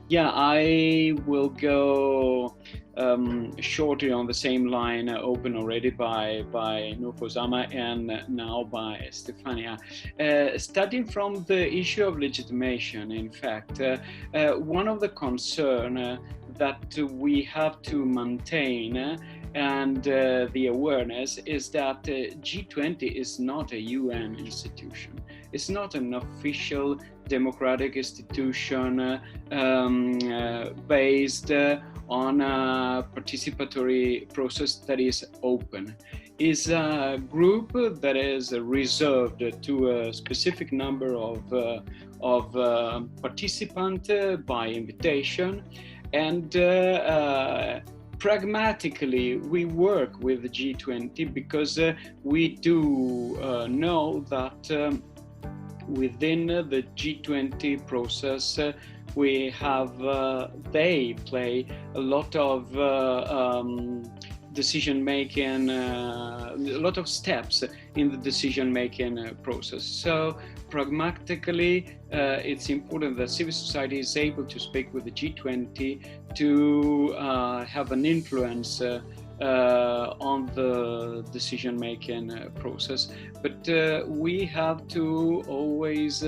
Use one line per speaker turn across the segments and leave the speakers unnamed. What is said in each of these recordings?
Yeah, I will go shortly on the same line open already by Nuko Zama and now by Stefania. Starting from the issue of legitimation, in fact, one of the concerns that we have to maintain and the awareness is that G20 is not a UN institution. It's not an official democratic institution based on a participatory process that is open. It's a group that is reserved to a specific number of participants by invitation, and pragmatically we work with the G20 because we do know that within the G20 process, we have, they play a lot of decision-making, a lot of steps in the decision-making process. So pragmatically, it's important that civil society is able to speak with the G20 to have an influence on the decision-making process. But we have to always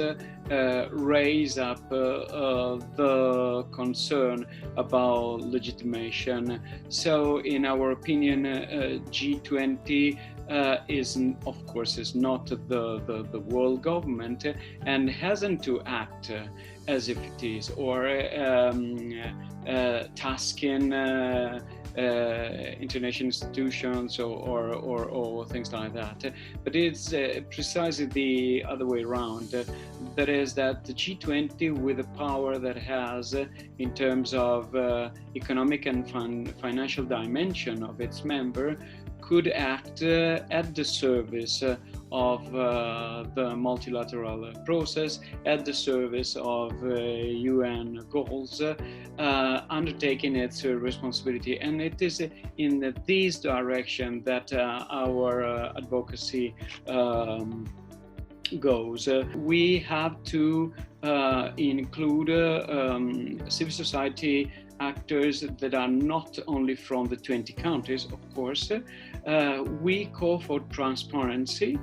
raise up the concern about legitimation. So in our opinion, G20 is, of course, is not the world government and hasn't to act as if it is, or tasking international institutions or things like that. But it's precisely the other way around. That is that the G20, with the power that it has in terms of economic and financial dimension of its member, could act at the service of the multilateral process, at the service of UN goals, undertaking its responsibility. And it is in this direction that our advocacy goes. We have to include civil society actors that are not only from the 20 countries, of course. We call for transparency.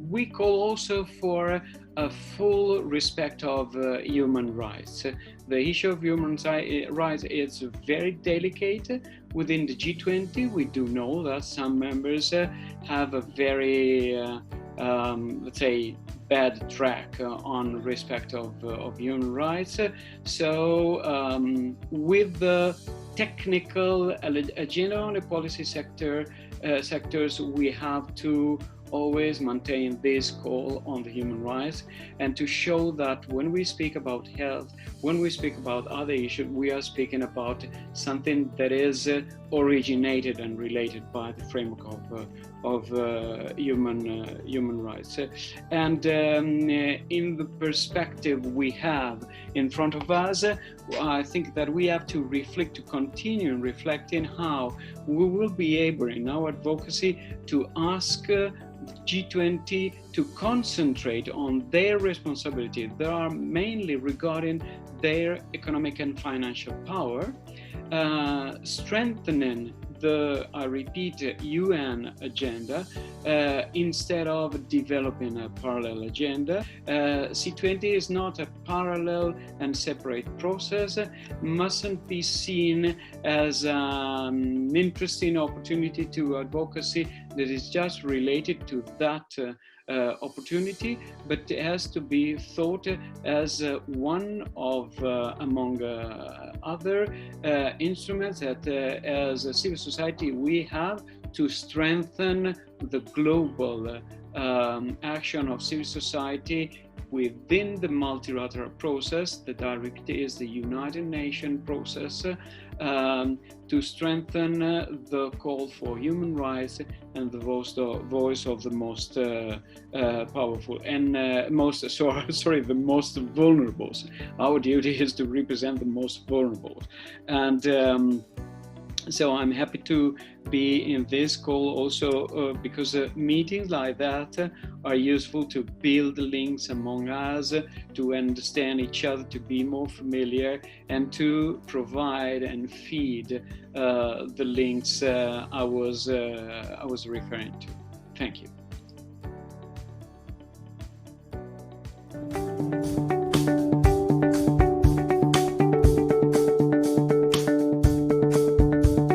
We call also for a full respect of human rights. The issue of human rights is very delicate within the G20. We do know that some members have a very, let's say, bad track on respect of human rights. So with the technical agenda on the policy sectors, we have to always maintain this call on the human rights, and to show that when we speak about health, when we speak about other issues, we are speaking about something that is originated and related by the framework of human rights. And in the perspective we have in front of us, I think that we have to reflect, to continue reflecting how we will be able in our advocacy to ask G20 to concentrate on their responsibility. They are mainly regarding their economic and financial power, strengthening the, I repeat, UN agenda instead of developing a parallel agenda. C20 is not a parallel and separate process, mustn't be seen as an interesting opportunity to advocacy that is just related to that opportunity, but it has to be thought as one of among other instruments that as a civil society we have to strengthen the global action of civil society within the multilateral process. The direct is the United Nations process, to strengthen the call for human rights and the voice of the most powerful and the most vulnerable. Our duty is to represent the most vulnerable. And So I'm happy to be in this call also because meetings like that are useful to build links among us, to understand each other, to be more familiar, and to provide and feed the links I was referring to. Thank you.